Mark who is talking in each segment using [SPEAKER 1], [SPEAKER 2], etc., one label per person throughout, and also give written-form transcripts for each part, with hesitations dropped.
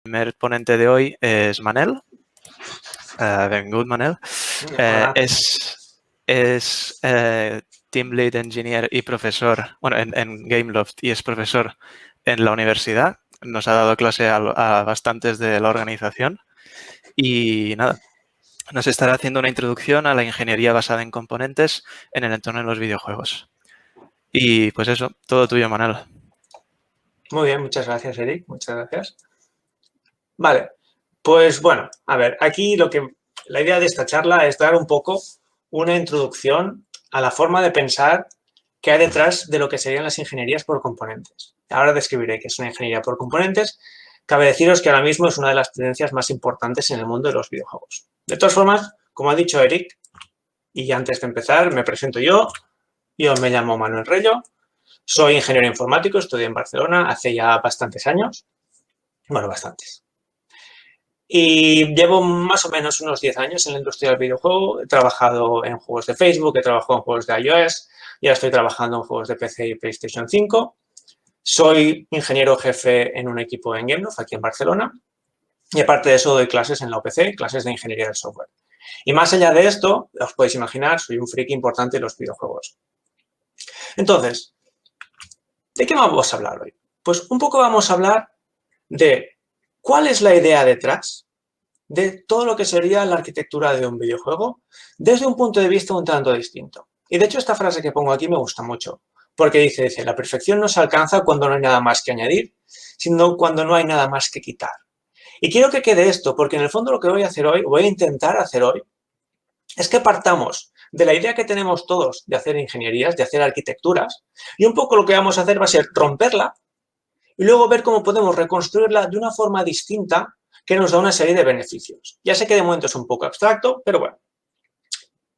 [SPEAKER 1] El primer ponente de hoy es Manel, benvingut, Manel. Es Team Lead Engineer y profesor, bueno, en Gameloft, y es profesor en la universidad. Nos ha dado clase a bastantes de la organización y nada, nos estará haciendo una introducción a la ingeniería basada en componentes en el entorno de los videojuegos. Y pues eso, todo tuyo, Manel.
[SPEAKER 2] Muy bien, muchas gracias, Eric. Muchas gracias. Vale, pues bueno, a ver, aquí la idea de esta charla es dar un poco una introducción a la forma de pensar que hay detrás de lo que serían las ingenierías por componentes. Ahora describiré qué es una ingeniería por componentes. Cabe deciros que ahora mismo es una de las tendencias más importantes en el mundo de los videojuegos. De todas formas, como ha dicho Eric, y antes de empezar me presento yo me llamo Manuel Rello, soy ingeniero informático, estudié en Barcelona hace ya bastantes años, bueno, bastantes. Y llevo más o menos unos 10 años en la industria del videojuego. He trabajado en juegos de Facebook, he trabajado en juegos de iOS, y ahora estoy trabajando en juegos de PC y PlayStation 5. Soy ingeniero jefe en un equipo en Gameloft, aquí en Barcelona. Y aparte de eso, doy clases en la UPC, clases de ingeniería del software. Y más allá de esto, os podéis imaginar, soy un friki importante de los videojuegos. Entonces, ¿de qué vamos a hablar hoy? Pues un poco vamos a hablar de cuál es la idea detrás de todo lo que sería la arquitectura de un videojuego desde un punto de vista un tanto distinto. Y de hecho esta frase que pongo aquí me gusta mucho, porque dice, la perfección no se alcanza cuando no hay nada más que añadir, sino cuando no hay nada más que quitar. Y quiero que quede esto, porque en el fondo lo que voy a hacer hoy, voy a intentar hacer hoy, es que partamos de la idea que tenemos todos de hacer ingenierías, de hacer arquitecturas, y un poco lo que vamos a hacer va a ser romperla y luego ver cómo podemos reconstruirla de una forma distinta que nos da una serie de beneficios. Ya sé que de momento es un poco abstracto, pero bueno.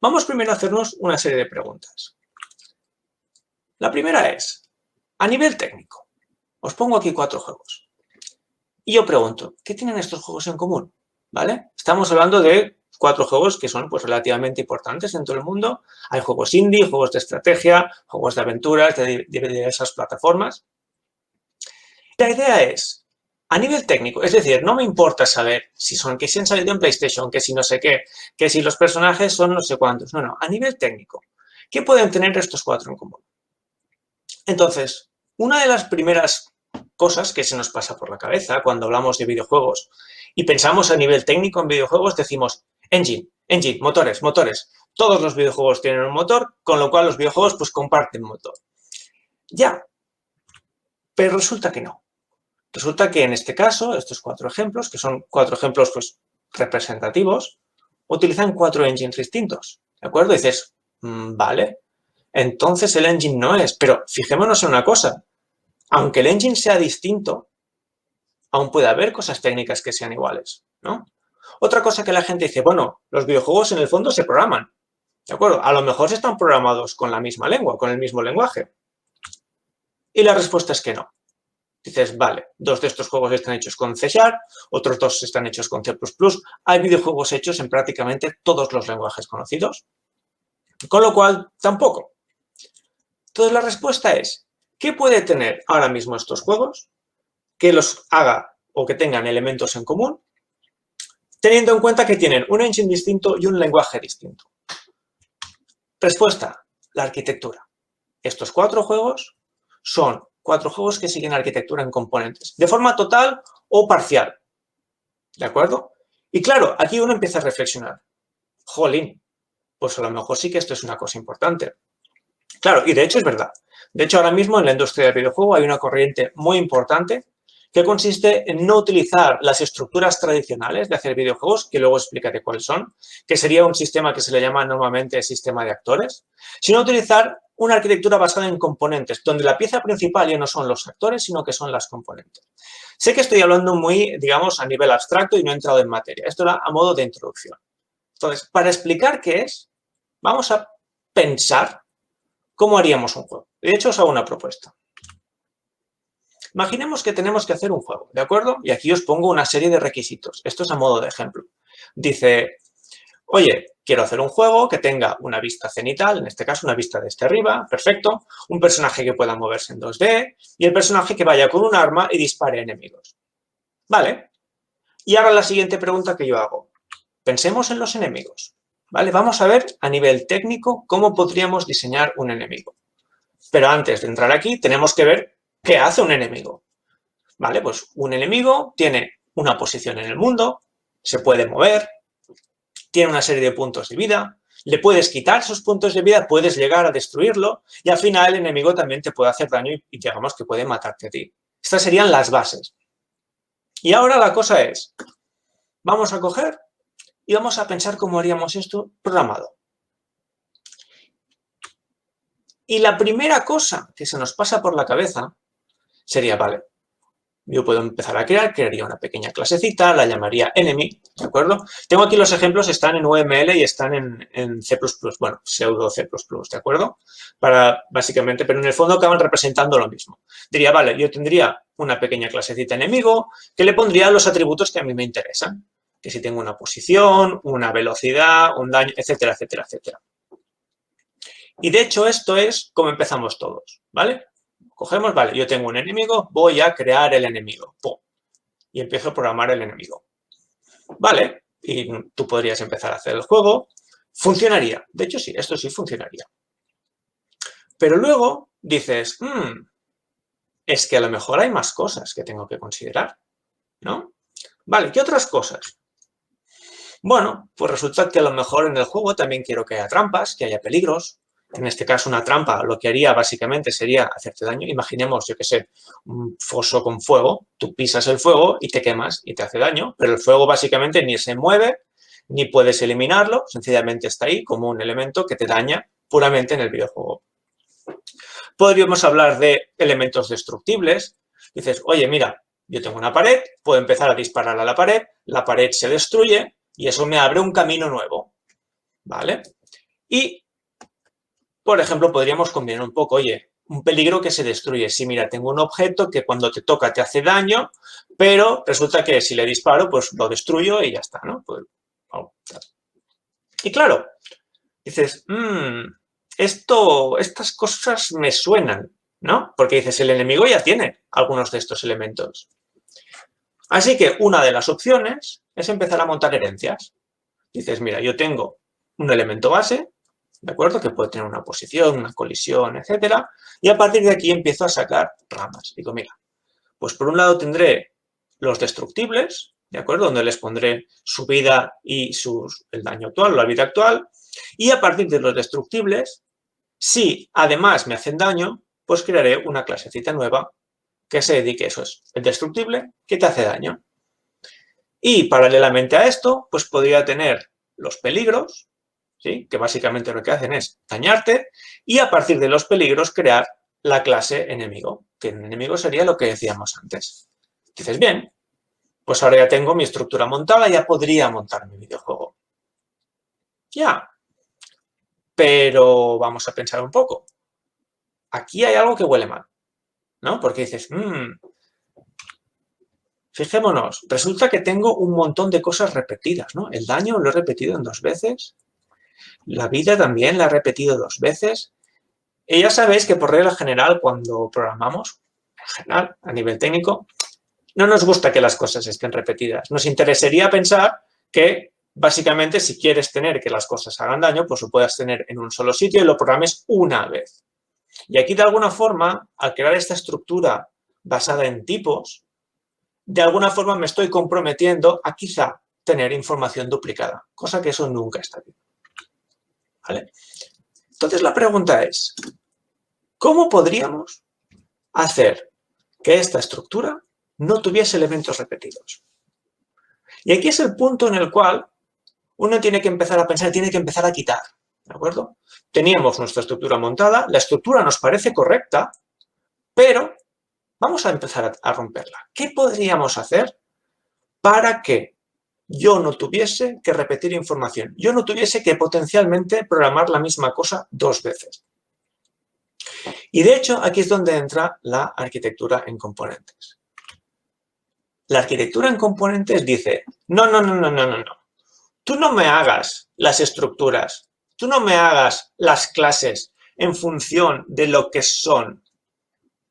[SPEAKER 2] Vamos primero a hacernos una serie de preguntas. La primera es, a nivel técnico, os pongo aquí 4 juegos. Y yo pregunto, ¿qué tienen estos juegos en común? ¿Vale? Estamos hablando de 4 juegos que son pues, relativamente importantes en todo el mundo. Hay juegos indie, juegos de estrategia, juegos de aventuras, de diversas plataformas. La idea es, a nivel técnico, es decir, no me importa saber si si han salido en PlayStation, que si no sé qué, que si los personajes son no sé cuántos. No, a nivel técnico, ¿qué pueden tener estos 4 en común? Entonces, una de las primeras cosas que se nos pasa por la cabeza cuando hablamos de videojuegos y pensamos a nivel técnico en videojuegos, decimos engine, motores. Todos los videojuegos tienen un motor, con lo cual los videojuegos pues comparten motor. Ya, pero resulta que no. Resulta que en este caso, estos 4 ejemplos, que son 4 ejemplos pues, representativos, utilizan 4 engines distintos, ¿de acuerdo? Y dices, vale, entonces el engine no es, pero fijémonos en una cosa, aunque el engine sea distinto, aún puede haber cosas técnicas que sean iguales, ¿no? Otra cosa que la gente dice, bueno, los videojuegos en el fondo se programan, ¿de acuerdo? A lo mejor están programados con la misma lengua, con el mismo lenguaje. Y la respuesta es que no. Dices, vale, 2 de estos juegos están hechos con C#, otros 2 están hechos con C++. Hay videojuegos hechos en prácticamente todos los lenguajes conocidos. Con lo cual, tampoco. Entonces, la respuesta es, ¿qué puede tener ahora mismo estos juegos que los haga o que tengan elementos en común, teniendo en cuenta que tienen un engine distinto y un lenguaje distinto? Respuesta, la arquitectura. Estos 4 juegos son 4 juegos que siguen arquitectura en componentes, de forma total o parcial, ¿de acuerdo? Y claro, aquí uno empieza a reflexionar, jolín, pues a lo mejor sí que esto es una cosa importante. Claro, y de hecho es verdad. De hecho, ahora mismo en la industria del videojuego hay una corriente muy importante que consiste en no utilizar las estructuras tradicionales de hacer videojuegos, que luego explicaré cuáles son, que sería un sistema que se le llama normalmente sistema de actores, sino utilizar una arquitectura basada en componentes, donde la pieza principal ya no son los actores, sino que son las componentes. Sé que estoy hablando muy, digamos, a nivel abstracto y no he entrado en materia. Esto era a modo de introducción. Entonces, para explicar qué es, vamos a pensar cómo haríamos un juego. De hecho, os hago una propuesta. Imaginemos que tenemos que hacer un juego, ¿de acuerdo? Y aquí os pongo una serie de requisitos. Esto es a modo de ejemplo. Dice, oye, quiero hacer un juego que tenga una vista cenital, en este caso una vista desde arriba, perfecto, un personaje que pueda moverse en 2D y el personaje que vaya con un arma y dispare a enemigos. Vale, Y ahora la siguiente pregunta que yo hago. Pensemos en los enemigos, ¿vale? Vamos a ver a nivel técnico cómo podríamos diseñar un enemigo. Pero antes de entrar aquí tenemos que ver qué hace un enemigo, ¿vale? Pues un enemigo tiene una posición en el mundo, se puede mover, tiene una serie de puntos de vida, le puedes quitar esos puntos de vida, puedes llegar a destruirlo y al final el enemigo también te puede hacer daño y digamos que puede matarte a ti. Estas serían las bases. Y ahora la cosa es, vamos a coger y vamos a pensar cómo haríamos esto programado. Y la primera cosa que se nos pasa por la cabeza sería, vale, yo puedo empezar a crearía una pequeña clasecita, la llamaría enemy, ¿de acuerdo? Tengo aquí los ejemplos, están en UML y están en C++, bueno, pseudo C++, ¿de acuerdo? Para, básicamente, pero en el fondo acaban representando lo mismo. Diría, vale, yo tendría una pequeña clasecita enemigo que le pondría los atributos que a mí me interesan, que si tengo una posición, una velocidad, un daño, etcétera, etcétera, etcétera. Y de hecho esto es como empezamos todos, ¿vale? Cogemos, vale, yo tengo un enemigo, voy a crear el enemigo. ¡Pum! Y empiezo a programar el enemigo. Vale, y tú podrías empezar a hacer el juego. Funcionaría. De hecho, sí, esto sí funcionaría. Pero luego dices, es que a lo mejor hay más cosas que tengo que considerar, ¿no? Vale, ¿qué otras cosas? Bueno, pues resulta que a lo mejor en el juego también quiero que haya trampas, que haya peligros. En este caso, una trampa lo que haría básicamente sería hacerte daño. Imaginemos, yo qué sé, un foso con fuego. Tú pisas el fuego y te quemas y te hace daño, pero el fuego básicamente ni se mueve, ni puedes eliminarlo. Sencillamente está ahí como un elemento que te daña puramente en el videojuego. Podríamos hablar de elementos destructibles. Dices, oye, mira, yo tengo una pared, puedo empezar a disparar a la pared se destruye y eso me abre un camino nuevo, ¿vale? Y por ejemplo, podríamos combinar un poco, oye, un peligro que se destruye. Sí, mira, tengo un objeto que cuando te toca te hace daño, pero resulta que si le disparo, pues lo destruyo y ya está, ¿no? Pues, oh. Y claro, dices, estas cosas me suenan, ¿no? Porque dices, el enemigo ya tiene algunos de estos elementos. Así que una de las opciones es empezar a montar herencias. Dices, mira, yo tengo un elemento base, ¿de acuerdo? Que puede tener una posición, una colisión, etcétera. Y a partir de aquí empiezo a sacar ramas. Digo, mira, pues por un lado tendré los destructibles, ¿de acuerdo? Donde les pondré su vida y el daño actual, la vida actual. Y a partir de los destructibles, si además me hacen daño, pues crearé una clasecita nueva que se dedique a eso. Es el destructible que te hace daño. Y paralelamente a esto, pues podría tener los peligros, ¿sí? Que básicamente lo que hacen es dañarte y a partir de los peligros crear la clase enemigo, que el enemigo sería lo que decíamos antes. Dices, bien, pues ahora ya tengo mi estructura montada, ya podría montar mi videojuego. Ya, pero vamos a pensar un poco. Aquí hay algo que huele mal, ¿no? Porque dices, fijémonos, resulta que tengo un montón de cosas repetidas, ¿no? El daño lo he repetido en 2 veces, la vida también la he repetido 2 veces. Y ya sabéis que por regla general, cuando programamos, en general, a nivel técnico, no nos gusta que las cosas estén repetidas. Nos interesaría pensar que, básicamente, si quieres tener que las cosas hagan daño, pues lo puedas tener en un solo sitio y lo programes una vez. Y aquí, de alguna forma, al crear esta estructura basada en tipos, de alguna forma me estoy comprometiendo a quizá tener información duplicada, cosa que eso nunca está bien. ¿Vale? Entonces, la pregunta es, ¿cómo podríamos hacer que esta estructura no tuviese elementos repetidos? Y aquí es el punto en el cual uno tiene que empezar a pensar, tiene que empezar a quitar, ¿de acuerdo? Teníamos nuestra estructura montada, la estructura nos parece correcta, pero vamos a empezar a romperla. ¿Qué podríamos hacer para que yo no tuviese que repetir información? Yo no tuviese que potencialmente programar la misma cosa 2 veces. Y de hecho, aquí es donde entra la arquitectura en componentes. La arquitectura en componentes dice, no. Tú no me hagas las estructuras, tú no me hagas las clases en función de lo que son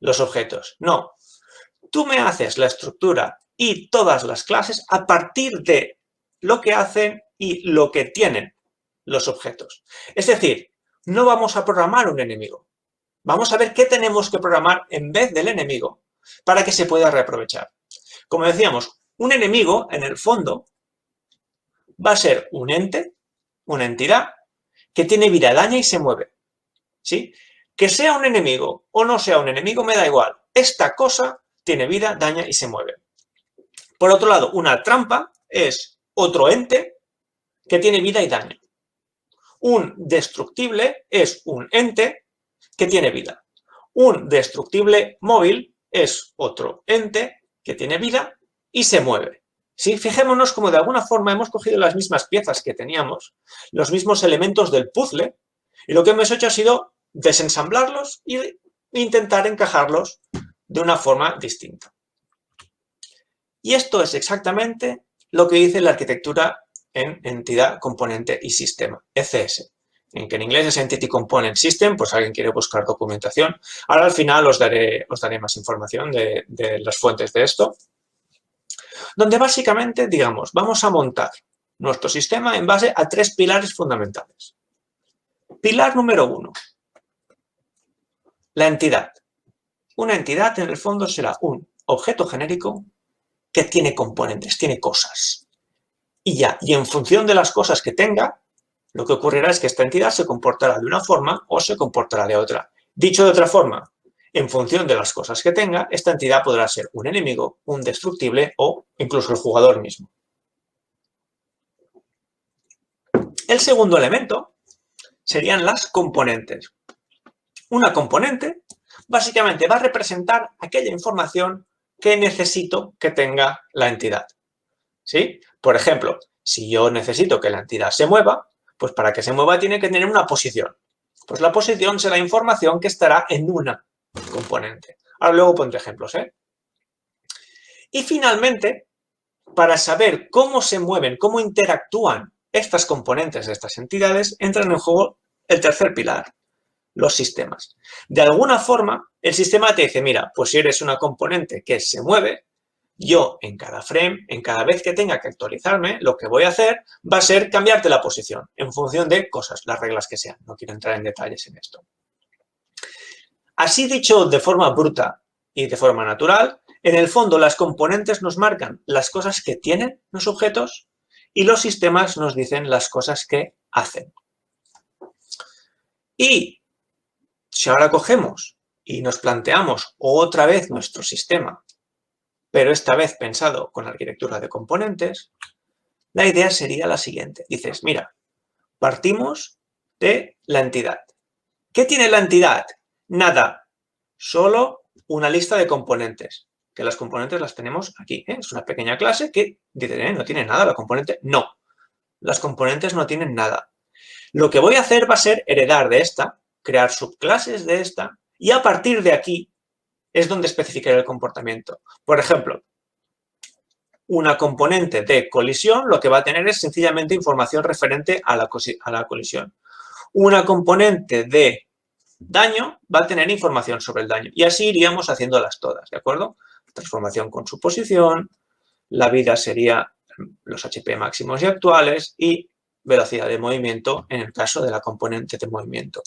[SPEAKER 2] los objetos. No, tú me haces la estructura y todas las clases a partir de lo que hacen y lo que tienen los objetos. Es decir, no vamos a programar un enemigo. Vamos a ver qué tenemos que programar en vez del enemigo para que se pueda reaprovechar. Como decíamos, un enemigo, en el fondo, va a ser un ente, una entidad, que tiene vida, daña y se mueve. ¿Sí? Que sea un enemigo o no sea un enemigo me da igual. Esta cosa tiene vida, daña y se mueve. Por otro lado, una trampa es otro ente que tiene vida y daña. Un destructible es un ente que tiene vida. Un destructible móvil es otro ente que tiene vida y se mueve. ¿Sí? Fijémonos como de alguna forma hemos cogido las mismas piezas que teníamos, los mismos elementos del puzzle, y lo que hemos hecho ha sido desensamblarlos e intentar encajarlos de una forma distinta. Y esto es exactamente lo que dice la arquitectura en entidad, componente y sistema, ECS. En que en inglés es Entity Component System, pues si alguien quiere buscar documentación. Ahora al final os daré más información de las fuentes de esto. Donde básicamente, digamos, vamos a montar nuestro sistema en base a 3 pilares fundamentales. Pilar número 1, la entidad. Una entidad, en el fondo, será un objeto genérico que tiene componentes, tiene cosas. Y ya, y en función de las cosas que tenga, lo que ocurrirá es que esta entidad se comportará de una forma o se comportará de otra. Dicho de otra forma, en función de las cosas que tenga, esta entidad podrá ser un enemigo, un destructible o incluso el jugador mismo. El segundo elemento serían las componentes. Una componente básicamente va a representar aquella información que necesito que tenga la entidad. ¿Sí? Por ejemplo, si yo necesito que la entidad se mueva, pues para que se mueva tiene que tener una posición. Pues la posición será información que estará en una componente. Ahora luego pondré ejemplos, ¿eh? Y finalmente, para saber cómo se mueven, cómo interactúan estas componentes de estas entidades, entran en juego el tercer pilar, los sistemas. De alguna forma, el sistema te dice, mira, pues si eres una componente que se mueve, yo en cada frame, en cada vez que tenga que actualizarme, lo que voy a hacer va a ser cambiarte la posición en función de cosas, las reglas que sean. No quiero entrar en detalles en esto. Así dicho de forma bruta y de forma natural, en el fondo las componentes nos marcan las cosas que tienen los objetos y los sistemas nos dicen las cosas que hacen. Y si ahora cogemos y nos planteamos otra vez nuestro sistema, pero esta vez pensado con arquitectura de componentes, la idea sería la siguiente. Dices, mira, partimos de la entidad. ¿Qué tiene la entidad? Nada, solo una lista de componentes, que las componentes las tenemos aquí. Es una pequeña clase que dice, no tiene nada la componente. No, las componentes no tienen nada. Lo que voy a hacer va a ser heredar de esta, crear subclases de esta, y a partir de aquí es donde especificaré el comportamiento. Por ejemplo, una componente de colisión lo que va a tener es sencillamente información referente a la colisión. Una componente de daño va a tener información sobre el daño. Y así iríamos haciéndolas todas, ¿de acuerdo? Transformación con su posición, la vida sería los HP máximos y actuales y velocidad de movimiento en el caso de la componente de movimiento.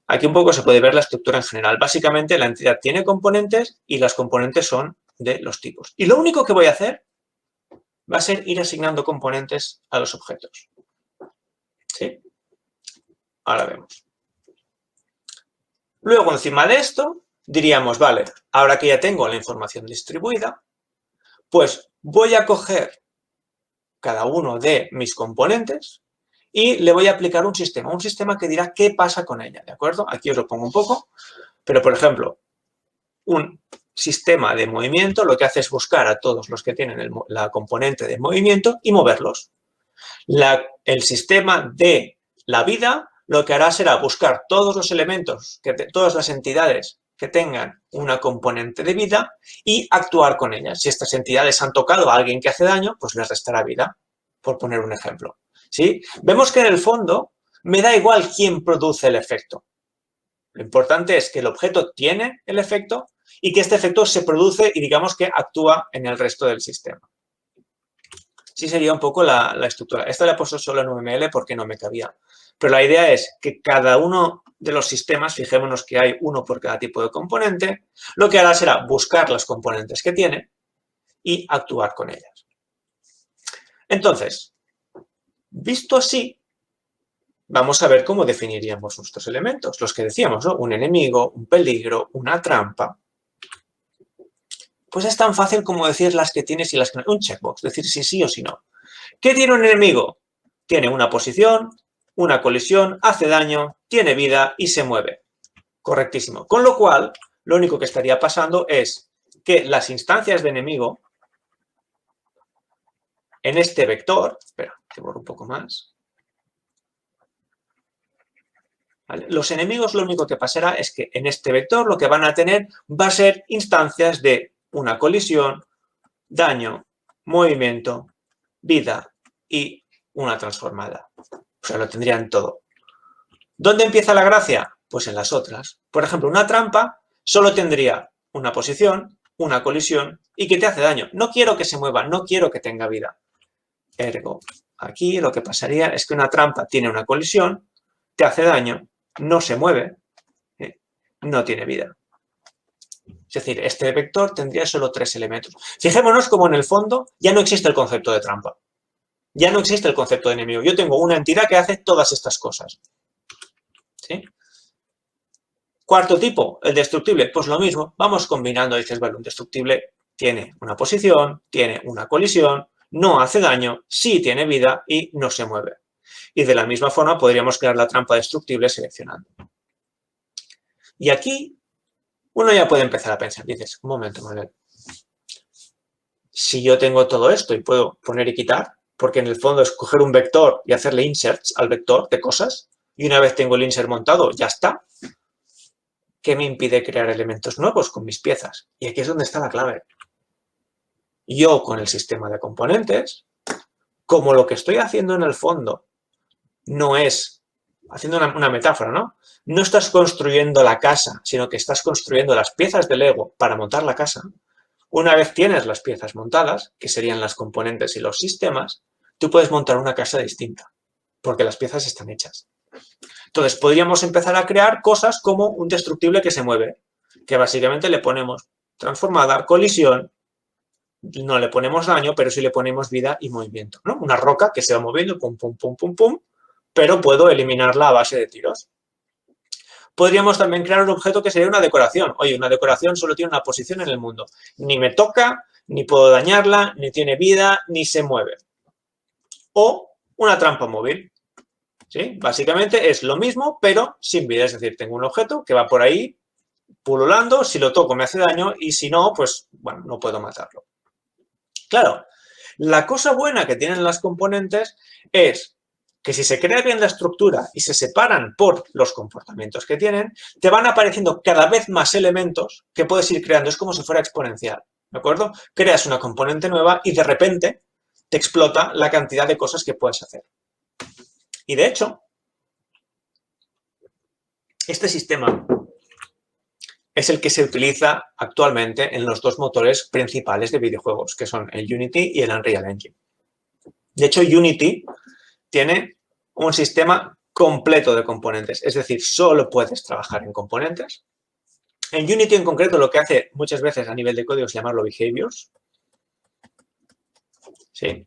[SPEAKER 2] Aquí un poco se puede ver la estructura en general. Básicamente la entidad tiene componentes y las componentes son de los tipos. Y lo único que voy a hacer va a ser ir asignando componentes a los objetos. ¿Sí? Ahora vemos. Luego, encima de esto, diríamos, vale, ahora que ya tengo la información distribuida, pues voy a coger cada uno de mis componentes y le voy a aplicar un sistema que dirá qué pasa con ella, ¿de acuerdo? Aquí os lo pongo un poco, pero, por ejemplo, un sistema de movimiento lo que hace es buscar a todos los que tienen la componente de movimiento y moverlos. El sistema de la vida lo que hará será buscar todos los elementos, todas las entidades que tengan una componente de vida y actuar con ellas. Si estas entidades han tocado a alguien que hace daño, pues les restará vida, por poner un ejemplo. ¿Sí? Vemos que en el fondo me da igual quién produce el efecto. Lo importante es que el objeto tiene el efecto y que este efecto se produce y digamos que actúa en el resto del sistema. Sí sería un poco la estructura. Esta la he puesto solo en UML porque no me cabía. Pero la idea es que cada uno de los sistemas, fijémonos que hay uno por cada tipo de componente, lo que hará será buscar las componentes que tiene y actuar con ellas. Entonces, visto así, vamos a ver cómo definiríamos nuestros elementos. Los que decíamos, ¿no? Un enemigo, un peligro, una trampa. Pues es tan fácil como decir las que tienes y las que no. Un checkbox, decir si sí o si no. ¿Qué tiene un enemigo? Tiene una posición, una colisión, hace daño, tiene vida y se mueve. Correctísimo. Con lo cual, lo único que estaría pasando es que las instancias de enemigo en este vector, espera, que borro un poco más. ¿Vale? Los enemigos lo único que pasará es que en este vector lo que van a tener va a ser instancias de una colisión, daño, movimiento, vida y una transformada. O sea, lo tendrían todo. ¿Dónde empieza la gracia? Pues en las otras. Por ejemplo, una trampa solo tendría una posición, una colisión y que te hace daño. No quiero que se mueva, no quiero que tenga vida. Ergo, aquí lo que pasaría es que una trampa tiene una colisión, te hace daño, no se mueve, no tiene vida. Es decir, este vector tendría solo 3 elementos. Fijémonos como en el fondo ya no existe el concepto de trampa. Ya no existe el concepto de enemigo. Yo tengo una entidad que hace todas estas cosas. ¿Sí? Cuarto tipo, el destructible. Pues lo mismo, vamos combinando. Dices, bueno, un destructible tiene una posición, tiene una colisión, no hace daño, sí tiene vida y no se mueve. Y de la misma forma podríamos crear la trampa destructible seleccionando. Y aquí uno ya puede empezar a pensar. Dices, un momento, Manuel. Si yo tengo todo esto y puedo poner y quitar, porque en el fondo es coger un vector y hacerle inserts al vector de cosas, y una vez tengo el insert montado, ya está. ¿Qué me impide crear elementos nuevos con mis piezas? Y aquí es donde está la clave. Yo con el sistema de componentes, como lo que estoy haciendo en el fondo no es, haciendo una metáfora, ¿no? No estás construyendo la casa, sino que estás construyendo las piezas de Lego para montar la casa. Una vez tienes las piezas montadas, que serían las componentes y los sistemas, tú puedes montar una casa distinta, porque las piezas están hechas. Entonces, podríamos empezar a crear cosas como un destructible que se mueve, que básicamente le ponemos transformada, colisión, no le ponemos daño, pero sí le ponemos vida y movimiento, ¿no? Una roca que se va moviendo, pum, pum, pum, pum, pum, pero puedo eliminarla a base de tiros. Podríamos también crear un objeto que sería una decoración. Oye, una decoración solo tiene una posición en el mundo. Ni me toca, ni puedo dañarla, ni tiene vida, ni se mueve. O una trampa móvil. ¿Sí? Básicamente es lo mismo, pero sin vida. Es decir, tengo un objeto que va por ahí pululando. Si lo toco me hace daño y si no, pues, bueno, no puedo matarlo. Claro, la cosa buena que tienen las componentes es que si se crea bien la estructura y se separan por los comportamientos que tienen, te van apareciendo cada vez más elementos que puedes ir creando. Es como si fuera exponencial, ¿de acuerdo? Creas una componente nueva y de repente te explota la cantidad de cosas que puedes hacer. Y de hecho, este sistema es el que se utiliza actualmente en los dos motores principales de videojuegos, que son el Unity y el Unreal Engine. De hecho, Unity tiene un sistema completo de componentes, es decir, solo puedes trabajar en componentes. En Unity en concreto lo que hace muchas veces a nivel de código es llamarlo behaviors. ¿Sí?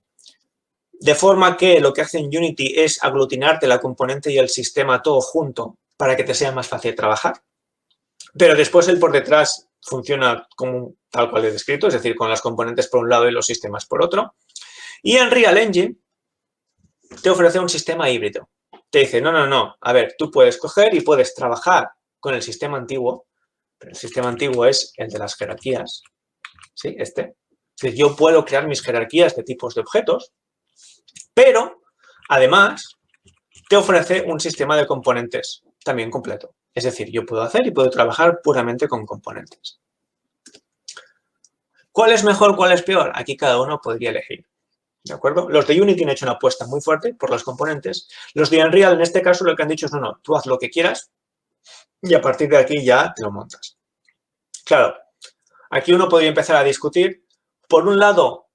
[SPEAKER 2] De forma que lo que hace en Unity es aglutinarte la componente y el sistema todo junto para que te sea más fácil trabajar. Pero después el por detrás funciona como tal cual he descrito, es decir, con las componentes por un lado y los sistemas por otro. Y Unreal Engine te ofrece un sistema híbrido. Te dice, no, a ver, tú puedes coger y puedes trabajar con el sistema antiguo, pero el sistema antiguo es el de las jerarquías, ¿sí? Este. Es decir, yo puedo crear mis jerarquías de tipos de objetos, pero, además, te ofrece un sistema de componentes también completo. Es decir, yo puedo hacer y puedo trabajar puramente con componentes. ¿Cuál es mejor, cuál es peor? Aquí cada uno podría elegir. ¿De acuerdo? Los de Unity han hecho una apuesta muy fuerte por los componentes. Los de Unreal, en este caso, lo que han dicho es, no, tú haz lo que quieras y a partir de aquí ya te lo montas. Claro, aquí uno podría empezar a discutir. Por un lado,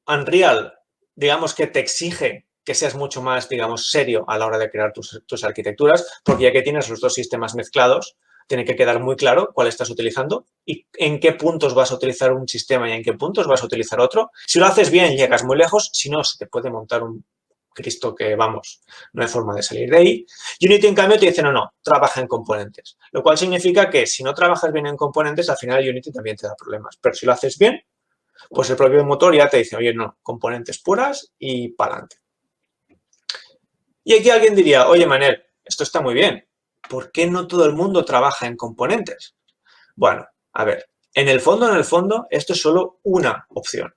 [SPEAKER 2] Unreal, digamos que te exige que seas mucho más, digamos, serio a la hora de crear tus arquitecturas, porque ya que tienes los dos sistemas mezclados, tiene que quedar muy claro cuál estás utilizando y en qué puntos vas a utilizar un sistema y en qué puntos vas a utilizar otro. Si lo haces bien, llegas muy lejos. Si no, se te puede montar un Cristo que, vamos, no hay forma de salir de ahí. Unity, en cambio, te dice, no, trabaja en componentes. Lo cual significa que si no trabajas bien en componentes, al final Unity también te da problemas. Pero si lo haces bien, pues el propio motor ya te dice, oye, no, componentes puras y para adelante. Y aquí alguien diría, oye, Manel, esto está muy bien. ¿Por qué no todo el mundo trabaja en componentes? Bueno, a ver, en el fondo, esto es solo una opción.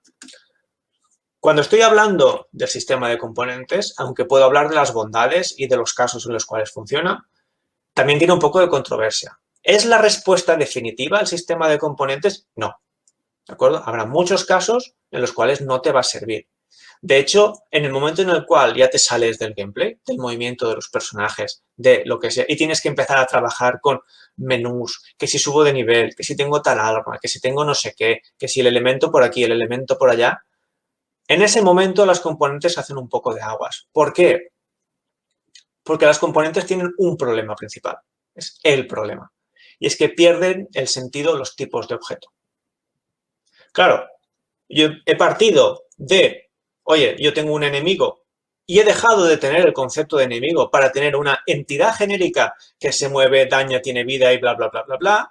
[SPEAKER 2] Cuando estoy hablando del sistema de componentes, aunque puedo hablar de las bondades y de los casos en los cuales funciona, también tiene un poco de controversia. ¿Es la respuesta definitiva al sistema de componentes? No. ¿De acuerdo? Habrá muchos casos en los cuales no te va a servir. De hecho, en el momento en el cual ya te sales del gameplay, del movimiento de los personajes, de lo que sea, y tienes que empezar a trabajar con menús, que si subo de nivel, que si tengo tal arma, que si tengo no sé qué, que si el elemento por aquí, el elemento por allá, en ese momento las componentes hacen un poco de aguas. ¿Por qué? Porque las componentes tienen un problema principal. Es el problema. Y es que pierden el sentido los tipos de objeto. Claro, yo he partido de, oye, yo tengo un enemigo y he dejado de tener el concepto de enemigo para tener una entidad genérica que se mueve, daña, tiene vida y bla, bla, bla, bla, bla.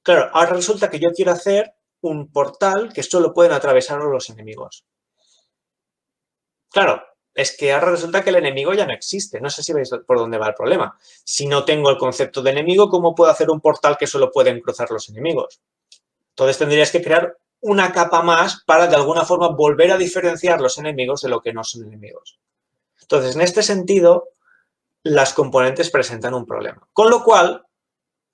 [SPEAKER 2] Claro, ahora resulta que yo quiero hacer un portal que solo pueden atravesarlo los enemigos. Claro, es que ahora resulta que el enemigo ya no existe. No sé si veis por dónde va el problema. Si no tengo el concepto de enemigo, ¿cómo puedo hacer un portal que solo pueden cruzar los enemigos? Entonces tendrías que crear una capa más para de alguna forma volver a diferenciar los enemigos de lo que no son enemigos. Entonces, en este sentido, las componentes presentan un problema. Con lo cual,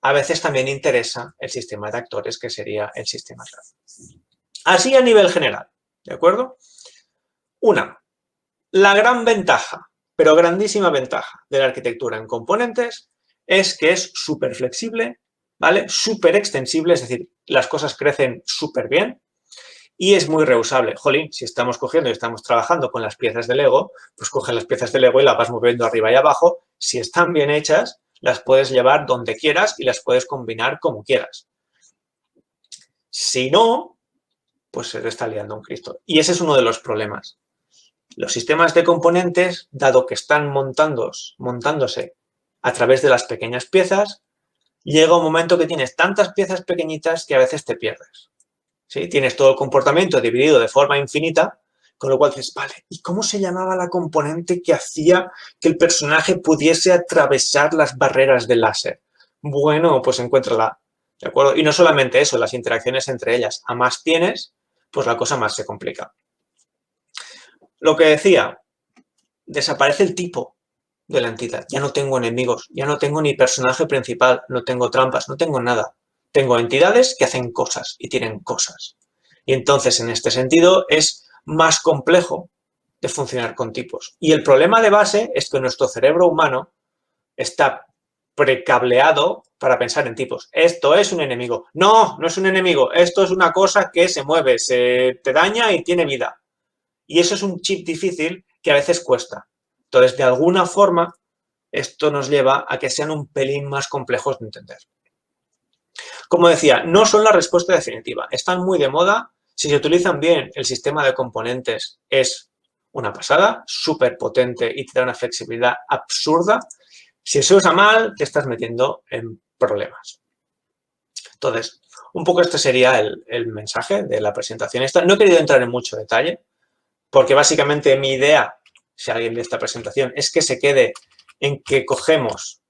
[SPEAKER 2] a veces también interesa el sistema de actores, que sería el sistema clave. Así a nivel general, ¿de acuerdo? La gran ventaja, pero grandísima ventaja de la arquitectura en componentes es que es súper flexible, ¿vale? Súper extensible, es decir, las cosas crecen súper bien y es muy reusable. Jolín, si estamos cogiendo y estamos trabajando con las piezas de Lego, pues coges las piezas de Lego y las vas moviendo arriba y abajo. Si están bien hechas, las puedes llevar donde quieras y las puedes combinar como quieras. Si no, pues se te está liando un Cristo. Y ese es uno de los problemas. Los sistemas de componentes, dado que están montándose a través de las pequeñas piezas, llega un momento que tienes tantas piezas pequeñitas que a veces te pierdes. ¿Sí? Tienes todo el comportamiento dividido de forma infinita, con lo cual dices, vale, ¿y cómo se llamaba la componente que hacía que el personaje pudiese atravesar las barreras del láser? Bueno, pues encuéntrala, ¿de acuerdo? Y no solamente eso, las interacciones entre ellas. A más tienes, pues la cosa más se complica. Lo que decía, desaparece el tipo de la entidad. Ya no tengo enemigos, ya no tengo ni personaje principal, no tengo trampas, no tengo nada. Tengo entidades que hacen cosas y tienen cosas. Y entonces, en este sentido, es más complejo de funcionar con tipos. Y el problema de base es que nuestro cerebro humano está precableado para pensar en tipos. Esto es un enemigo. No, no es un enemigo. Esto es una cosa que se mueve, se te daña y tiene vida. Y eso es un chip difícil que a veces cuesta. Entonces, de alguna forma, esto nos lleva a que sean un pelín más complejos de entender. Como decía, no son la respuesta definitiva. Están muy de moda. Si se utilizan bien, el sistema de componentes es una pasada, súper potente y te da una flexibilidad absurda. Si se usa mal, te estás metiendo en problemas. Entonces, un poco este sería el mensaje de la presentación esta. No he querido entrar en mucho detalle, porque básicamente mi idea, si alguien ve esta presentación, es que se quede en que cogemos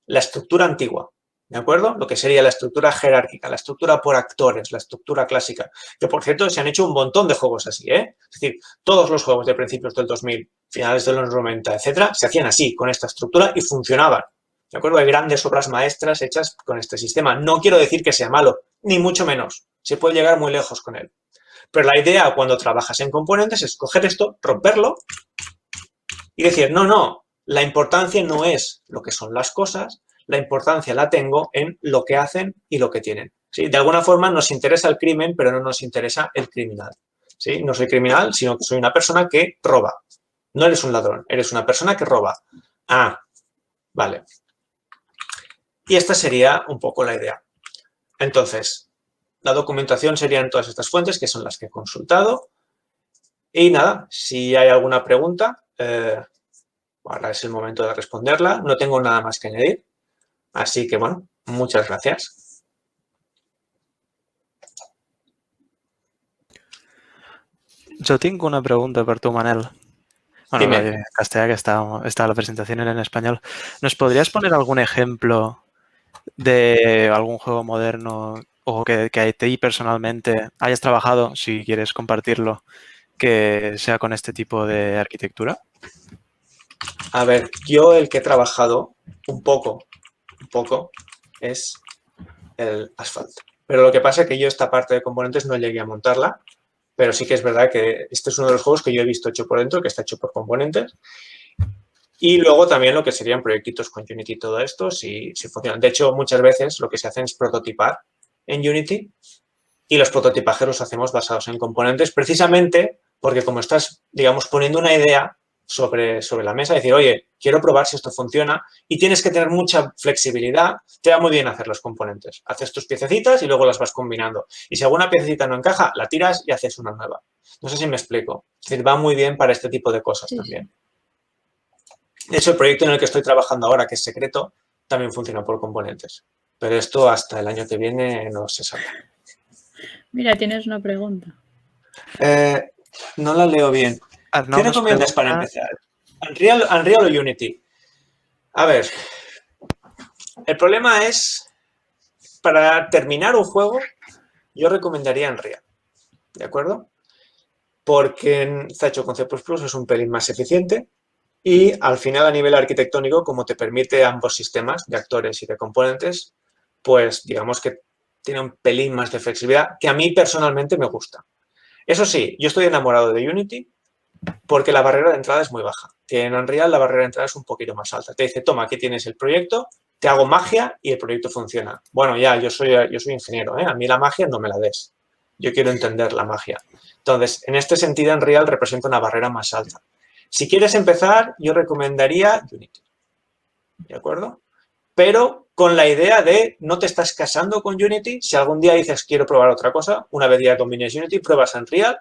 [SPEAKER 2] la estructura antigua, ¿de acuerdo? Lo que sería la estructura jerárquica, la estructura por actores, la estructura clásica, que por cierto se han hecho un montón de juegos así, ¿eh? Es decir, todos los juegos de principios del 2000, finales de los 90, etcétera, se hacían así, con esta estructura y funcionaban, ¿de acuerdo? Hay grandes obras maestras hechas con este sistema. No quiero decir que sea malo, ni mucho menos. Se puede llegar muy lejos con él. Pero la idea cuando trabajas en componentes es coger esto, romperlo y decir, no, la importancia no es lo que son las cosas, la importancia la tengo en lo que hacen y lo que tienen. ¿sí? De alguna forma nos interesa el crimen, pero no nos interesa el criminal. ¿Sí? No soy criminal, sino que soy una persona que roba. No eres un ladrón, eres una persona que roba. Ah, vale. Y esta sería un poco la idea. Entonces, la documentación serían todas estas fuentes, que son las que he consultado. Y nada, si hay alguna pregunta, ahora es el momento de responderla. No tengo nada más que añadir. Así que, bueno, muchas gracias.
[SPEAKER 1] Jo tinc una pregunta per tu, Manel. Bueno,
[SPEAKER 2] Dime.
[SPEAKER 1] en castellà, que está la presentación en español. ¿Nos podrías poner algún ejemplo de algún juego moderno o que a ti personalmente hayas trabajado, si quieres compartirlo, que sea con este tipo de arquitectura?
[SPEAKER 2] A ver, yo el que he trabajado un poco, es el Asphalt. Pero lo que pasa es que yo esta parte de componentes no llegué a montarla, pero sí que es verdad que este es uno de los juegos que yo he visto hecho por dentro, que está hecho por componentes. Y luego también lo que serían proyectitos con Unity y todo esto, si funcionan. De hecho, muchas veces lo que se hace es prototipar en Unity y los prototipajes los hacemos basados en componentes precisamente porque como estás, digamos, poniendo una idea sobre la mesa, decir, oye, quiero probar si esto funciona y tienes que tener mucha flexibilidad, te va muy bien hacer los componentes. Haces tus piececitas y luego las vas combinando. Y si alguna piececita no encaja, la tiras y haces una nueva. No sé si me explico. Es decir, va muy bien para este tipo de cosas
[SPEAKER 3] Sí,
[SPEAKER 2] también. De hecho, el proyecto en el que estoy trabajando ahora, que es secreto, también funciona por componentes. Pero esto hasta el año que viene no se sabe.
[SPEAKER 3] Mira, tienes una pregunta.
[SPEAKER 2] No la leo bien.
[SPEAKER 1] Arnau
[SPEAKER 2] ¿Qué
[SPEAKER 1] nos
[SPEAKER 2] recomiendas para
[SPEAKER 1] pregunta...
[SPEAKER 2] empezar? ¿Unreal o Unity? A ver, el problema es, para terminar un juego, yo recomendaría Unreal, ¿de acuerdo? Porque está hecho con C++, es un pelín más eficiente y al final a nivel arquitectónico, como te permite ambos sistemas de actores y de componentes, pues digamos que tiene un pelín más de flexibilidad que a mí personalmente me gusta. Eso sí, yo estoy enamorado de Unity porque la barrera de entrada es muy baja. En Unreal la barrera de entrada es un poquito más alta. Te dice, toma, aquí tienes el proyecto, te hago magia y el proyecto funciona. Bueno, ya, yo soy ingeniero, ¿eh? A mí la magia no me la des. Yo quiero entender la magia. Entonces, en este sentido, Unreal representa una barrera más alta. Si quieres empezar, yo recomendaría Unity. ¿De acuerdo? Pero con la idea de no te estás casando con Unity. Si algún día dices quiero probar otra cosa, una vez ya domines Unity, pruebas Unreal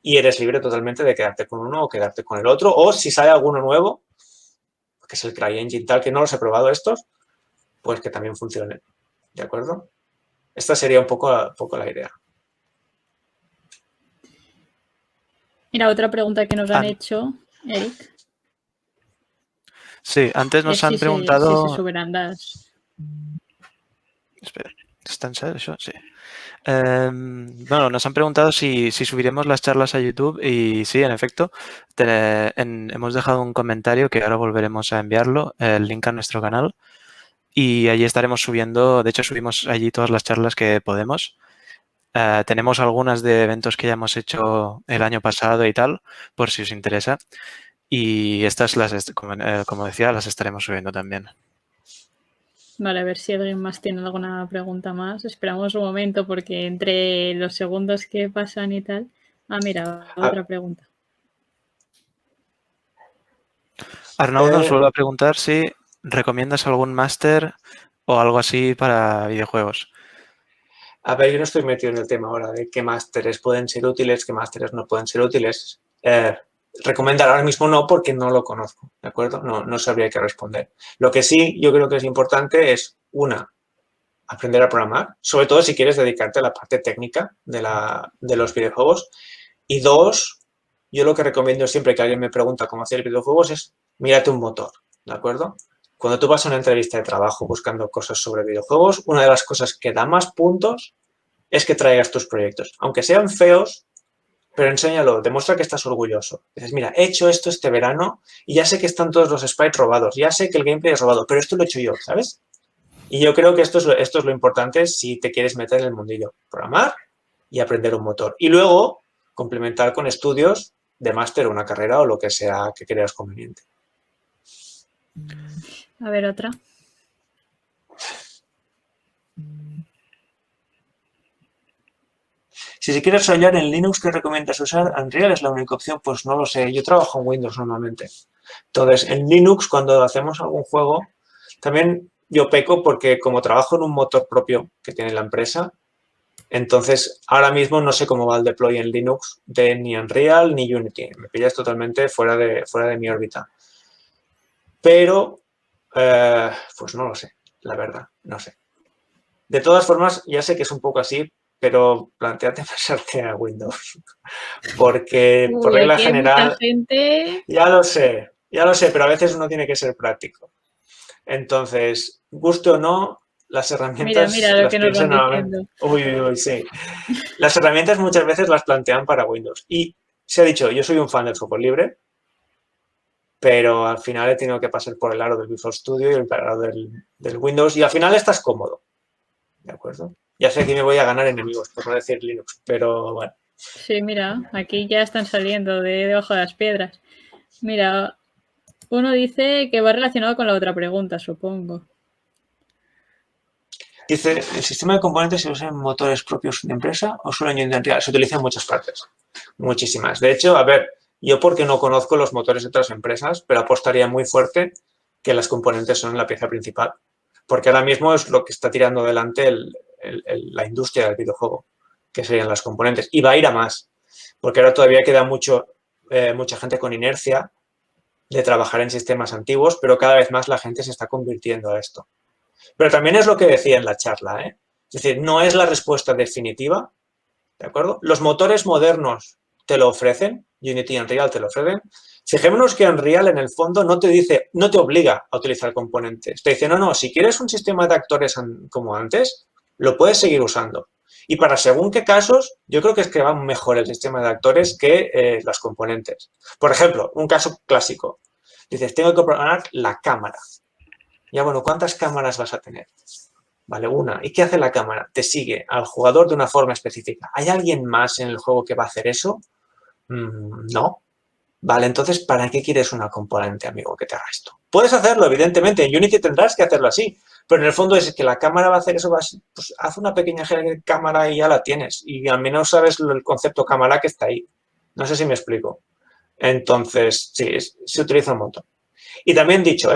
[SPEAKER 2] y eres libre totalmente de quedarte con uno o quedarte con el otro. O si sale alguno nuevo, que es el CryEngine tal, que no los he probado estos, pues que también funcione. ¿De acuerdo? Esta sería un poco la idea.
[SPEAKER 3] Mira, otra pregunta que nos han hecho, Eric.
[SPEAKER 1] Sí, antes nos
[SPEAKER 3] Es
[SPEAKER 1] han
[SPEAKER 3] si se
[SPEAKER 1] preguntado...
[SPEAKER 3] subiran las...
[SPEAKER 1] Espera, ¿está en serio eso? Sí. Bueno, nos han preguntado si subiremos las charlas a YouTube y sí, en efecto, hemos dejado un comentario que ahora volveremos a enviarlo, el link a nuestro canal y allí estaremos subiendo, de hecho subimos allí todas las charlas que podemos. Tenemos algunas de eventos que ya hemos hecho el año pasado y tal, por si os interesa. Y estas, como decía, las estaremos subiendo también.
[SPEAKER 3] Vale, a ver si alguien más tiene alguna pregunta más. Esperamos un momento porque entre los segundos que pasan y tal... Ah, mira, otra pregunta.
[SPEAKER 1] Arnau nos vuelve a preguntar si recomiendas algún máster o algo así para videojuegos.
[SPEAKER 2] A ver, yo no estoy metido en el tema ahora de qué másteres pueden ser útiles, qué másteres no pueden ser útiles. Recomendar ahora mismo no porque no lo conozco, ¿de acuerdo? No sabría qué responder. Lo que sí yo creo que es importante es, una, aprender a programar, sobre todo si quieres dedicarte a la parte técnica de los videojuegos. Y dos, yo lo que recomiendo siempre que alguien me pregunta cómo hacer videojuegos es mírate un motor, ¿de acuerdo? Cuando tú vas a una entrevista de trabajo buscando cosas sobre videojuegos, una de las cosas que da más puntos es que traigas tus proyectos. Aunque sean feos, pero enséñalo, demuestra que estás orgulloso. Dices, mira, he hecho esto este verano y ya sé que están todos los sprites robados, ya sé que el gameplay es robado, pero esto lo he hecho yo, ¿sabes? Y yo creo que esto es lo importante si te quieres meter en el mundillo. Programar y aprender un motor. Y luego complementar con estudios de máster o una carrera o lo que sea que creas conveniente.
[SPEAKER 3] A ver, otra.
[SPEAKER 2] Si se quiere desarrollar en Linux, ¿qué recomiendas usar? ¿Unreal es la única opción? Pues no lo sé. Yo trabajo en Windows normalmente. Entonces, en Linux, cuando hacemos algún juego, también yo peco porque como trabajo en un motor propio que tiene la empresa, entonces ahora mismo no sé cómo va el deploy en Linux de ni Unreal ni Unity. Me pillas totalmente fuera de mi órbita. Pero, pues no lo sé, la verdad, no sé. De todas formas, ya sé que es un poco así, pero planteate pasarte a Windows. Porque por
[SPEAKER 3] Uy,
[SPEAKER 2] regla
[SPEAKER 3] aquí hay mucha
[SPEAKER 2] general,
[SPEAKER 3] gente.
[SPEAKER 2] ya lo sé, pero a veces uno tiene que ser práctico. Entonces, guste o no, las
[SPEAKER 3] Mira,
[SPEAKER 2] herramientas
[SPEAKER 3] mira lo
[SPEAKER 2] las
[SPEAKER 3] que nos van
[SPEAKER 2] piensan normalmente.
[SPEAKER 3] diciendo.
[SPEAKER 2] Uy, uy, uy, sí. Las herramientas muchas veces las plantean para Windows. Y se ha dicho, yo soy un fan del software libre, pero al final he tenido que pasar por el aro del Visual Studio y el aro del Windows y al final estás cómodo, ¿de acuerdo? Ya sé que me voy a ganar enemigos, por no decir Linux, pero bueno.
[SPEAKER 3] Sí, mira, aquí ya están saliendo de debajo de las piedras. Mira, uno dice que va relacionado con la otra pregunta, supongo.
[SPEAKER 2] Dice, ¿el sistema de componentes se usa en motores propios de empresa o solo en Unreal? Se utiliza en muchas partes, muchísimas. De hecho, a ver, yo porque no conozco los motores de otras empresas, pero apostaría muy fuerte que las componentes son la pieza principal. Porque ahora mismo es lo que está tirando adelante la industria del videojuego, que serían las componentes. Y va a ir a más, porque ahora todavía queda mucha gente con inercia de trabajar en sistemas antiguos, pero cada vez más la gente se está convirtiendo a esto. Pero también es lo que decía en la charla, ¿eh? Es decir, no es la respuesta definitiva, ¿de acuerdo? Los motores modernos te lo ofrecen, Unity y Unreal te lo ofrecen. Fijémonos que Unreal en el fondo no te dice, no te obliga a utilizar componentes. Te dice, no, no, si quieres un sistema de actores como antes, lo puedes seguir usando. Y para según qué casos, yo creo que es que va mejor el sistema de actores que las componentes. Por ejemplo, un caso clásico. Dices, tengo que programar la cámara. Ya bueno, ¿cuántas cámaras vas a tener? Vale, una. ¿Y qué hace la cámara? Te sigue al jugador de una forma específica. ¿Hay alguien más en el juego que va a hacer eso? No. Vale, entonces, ¿para qué quieres una componente, amigo, que te haga esto? Puedes hacerlo, evidentemente. En Unity tendrás que hacerlo así. Pero en el fondo es que la cámara va a hacer eso. Pues haz una pequeña cámara y ya la tienes. Y al menos sabes el concepto cámara que está ahí. No sé si me explico. Entonces, sí, se utiliza un montón. Y también dicho,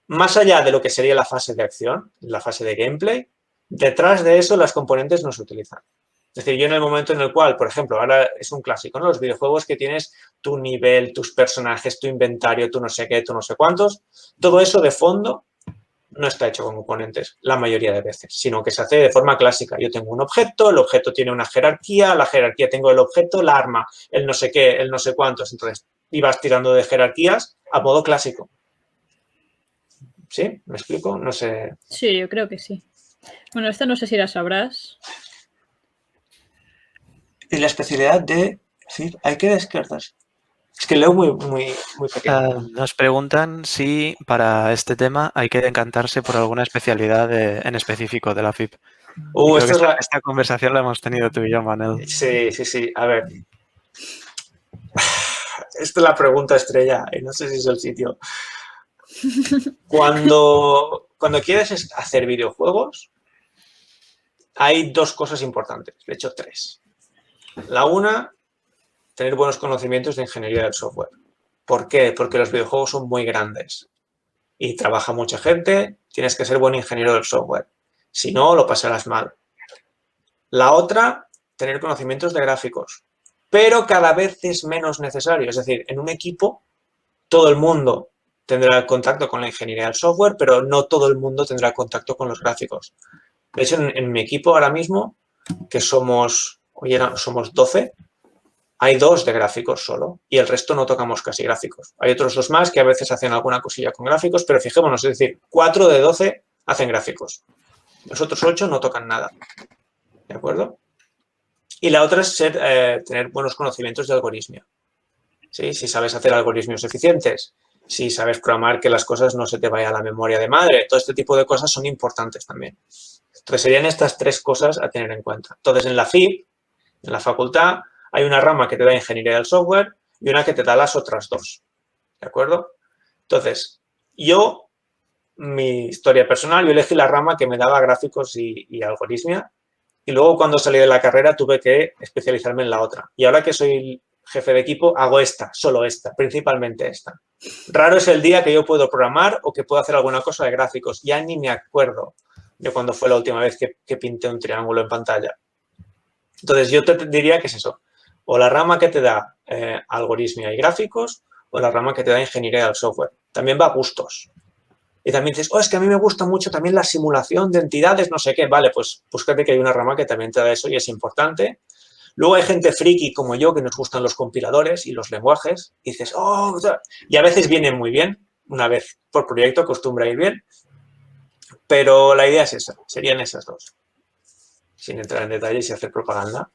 [SPEAKER 2] más allá de lo que sería la fase de acción, la fase de gameplay, detrás de eso las componentes no se utilizan. Es decir, yo en el momento en el cual, por ejemplo, ahora es un clásico, ¿no? Los videojuegos que tienes tu nivel, tus personajes, tu inventario, tu no sé qué, tu no sé cuántos, todo eso de fondo no está hecho con componentes la mayoría de veces, sino que se hace de forma clásica. Yo tengo un objeto, el objeto tiene una jerarquía, la jerarquía tengo el objeto, la arma, el no sé qué, el no sé cuántos. Entonces, ibas tirando de jerarquías a modo clásico. ¿Sí? ¿Me explico? No sé.
[SPEAKER 3] Sí, yo creo que sí. Bueno, esta no sé si la sabrás.
[SPEAKER 2] Y la especialidad de... Sí, hay que descartar. Es que leo muy pequeño.
[SPEAKER 1] Nos preguntan si para este tema hay que decantarse por alguna especialidad en específico de la FIP. Y creo que
[SPEAKER 2] Esto es la...
[SPEAKER 1] esta conversación la hemos tenido tú y yo, Manel.
[SPEAKER 2] Sí, sí, sí. A ver. Esta es la pregunta estrella y no sé si es el sitio. Cuando quieres hacer videojuegos, hay dos cosas importantes. De hecho, tres. La una, tener buenos conocimientos de ingeniería del software. ¿Por qué? Porque los videojuegos son muy grandes y trabaja mucha gente, tienes que ser buen ingeniero del software. Si no, lo pasarás mal. La otra, tener conocimientos de gráficos, pero cada vez es menos necesario. Es decir, en un equipo todo el mundo tendrá contacto con la ingeniería del software, pero no todo el mundo tendrá contacto con los gráficos. De hecho, en mi equipo ahora mismo, que somos 12, hay 2 de gráficos solo y el resto no tocamos casi gráficos. Hay otros 2 más que a veces hacen alguna cosilla con gráficos, pero fijémonos, es decir, 4 de 12 hacen gráficos. Los otros 8 no tocan nada. ¿De acuerdo? Y la otra es tener buenos conocimientos de algoritmia. ¿Sí? Si sabes hacer algoritmos eficientes, si sabes programar que las cosas no se te vayan a la memoria de madre, todo este tipo de cosas son importantes también. Entonces serían estas 3 cosas a tener en cuenta. Entonces en la FIP, en la facultad, hay una rama que te da ingeniería del software y una que te da las otras 2. ¿De acuerdo? Entonces, mi historia personal, yo elegí la rama que me daba gráficos y algoritmia y luego cuando salí de la carrera tuve que especializarme en la otra. Y ahora que soy jefe de equipo, hago esta, solo esta, principalmente esta. Raro es el día que yo puedo programar o que puedo hacer alguna cosa de gráficos. Ya ni me acuerdo de cuándo fue la última vez que pinté un triángulo en pantalla. Entonces, yo te diría que es eso. O la rama que te da algoritmia y gráficos o la rama que te da ingeniería del software. También va a gustos. Y también dices, es que a mí me gusta mucho también la simulación de entidades, no sé qué. Vale, pues búscate que hay una rama que también te da eso y es importante. Luego hay gente friki como yo que nos gustan los compiladores y los lenguajes. Y dices, y a veces vienen muy bien. Una vez por proyecto acostumbra ir bien. Pero la idea es esa. Serían esas dos. Sin entrar en detalles y hacer propaganda.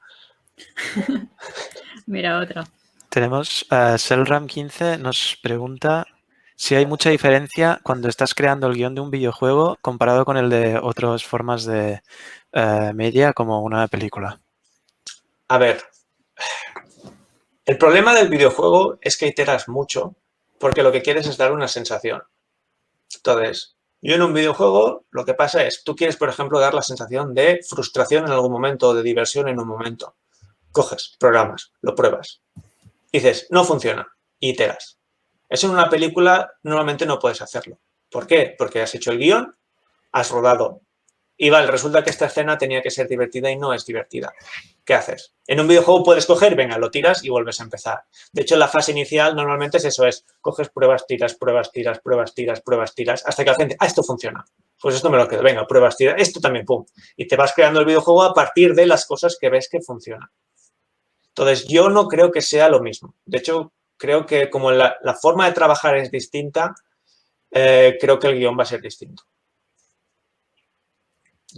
[SPEAKER 3] Mira otra.
[SPEAKER 1] Tenemos Cellram15 nos pregunta si hay mucha diferencia cuando estás creando el guión de un videojuego comparado con el de otras formas de media como una película.
[SPEAKER 2] A ver, el problema del videojuego es que iteras mucho porque lo que quieres es dar una sensación. Entonces, yo en un videojuego lo que pasa es, tú quieres, por ejemplo, dar la sensación de frustración en algún momento o de diversión en un momento. Coges, programas, lo pruebas. Dices, no funciona, y iteras. Eso en una película normalmente no puedes hacerlo. ¿Por qué? Porque has hecho el guión, has rodado. Y vale, resulta que esta escena tenía que ser divertida y no es divertida. ¿Qué haces? En un videojuego puedes coger, venga, lo tiras y vuelves a empezar. De hecho, la fase inicial normalmente es eso, coges pruebas, tiras, pruebas, tiras, pruebas, tiras, pruebas, tiras, hasta que al final, esto funciona. Pues esto me lo quedo, venga, pruebas, tiras, esto también, pum. Y te vas creando el videojuego a partir de las cosas que ves que funcionan. Entonces, yo no creo que sea lo mismo. De hecho, creo que como la forma de trabajar es distinta, creo que el guión va a ser distinto.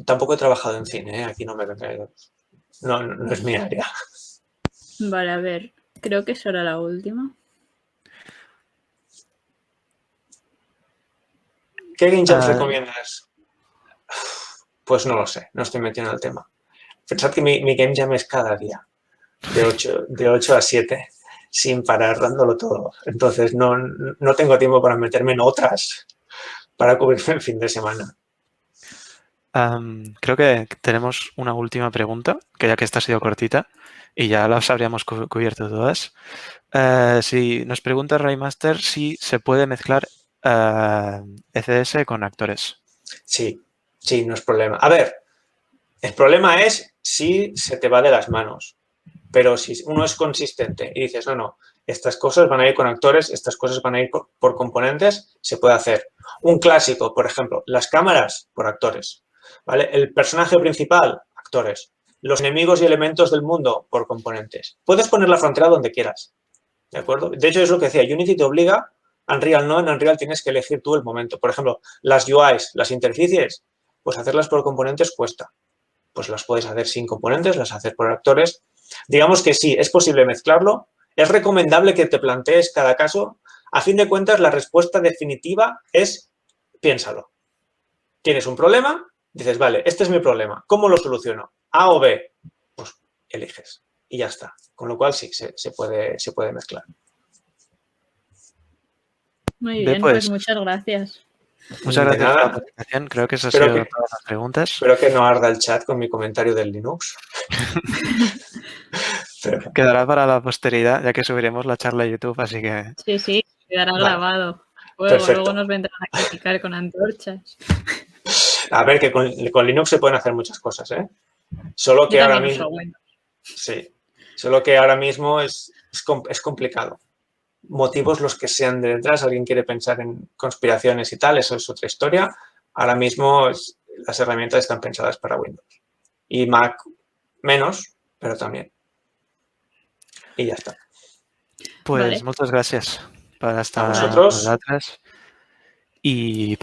[SPEAKER 2] Tampoco he trabajado en cine, aquí no me venga. No es mi área.
[SPEAKER 3] Vale, a ver, creo que esa era la última.
[SPEAKER 2] ¿Qué game jams recomiendas? Pues no lo sé, no estoy metido en el tema. Pensad que mi game jam es cada día, de 8 a 7, sin parar, dándolo todo. Entonces no tengo tiempo para meterme en otras para cubrirme el fin de semana.
[SPEAKER 1] Creo que tenemos una última pregunta, que ya que esta ha sido cortita y ya las habríamos cubierto todas. Si nos pregunta Raymaster si se puede mezclar ECS con actores.
[SPEAKER 2] Sí, no es problema. A ver, el problema es si se te va de las manos. Pero si uno es consistente y dices, no, estas cosas van a ir con actores, estas cosas van a ir por componentes, se puede hacer. Un clásico, por ejemplo, las cámaras por actores, ¿vale? El personaje principal, actores. Los enemigos y elementos del mundo por componentes. Puedes poner la frontera donde quieras, ¿de acuerdo? De hecho, es lo que decía, Unity te obliga, Unreal no, en Unreal tienes que elegir tú el momento. Por ejemplo, las UIs, las interfaces, pues hacerlas por componentes cuesta. Pues las puedes hacer sin componentes, las hacer por actores. Digamos que sí, es posible mezclarlo. Es recomendable que te plantees cada caso. A fin de cuentas, la respuesta definitiva es piénsalo. Tienes un problema, dices, vale, este es mi problema. ¿Cómo lo soluciono? ¿A o B? Pues eliges y ya está. Con lo cual sí, se puede mezclar.
[SPEAKER 3] Muy bien, pues muchas gracias.
[SPEAKER 1] Muchas gracias por la presentación. Creo que esas han sido todas las preguntas.
[SPEAKER 2] Espero que no arda el chat con mi comentario del Linux.
[SPEAKER 1] Quedará para la posteridad, ya que subiremos la charla a YouTube, así que...
[SPEAKER 3] Sí, quedará grabado. Luego nos vendrán a criticar con antorchas.
[SPEAKER 2] A ver, que con Linux se pueden hacer muchas cosas, ¿eh? Solo que ahora mismo... Sí, solo que ahora mismo es complicado. Motivos los que sean de detrás, alguien quiere pensar en conspiraciones y tal, eso es otra historia. Ahora mismo las herramientas están pensadas para Windows. Y Mac menos, pero también. Y ya está.
[SPEAKER 1] Pues muchas gracias per estar
[SPEAKER 2] a vosaltres.
[SPEAKER 1] amb nosaltres i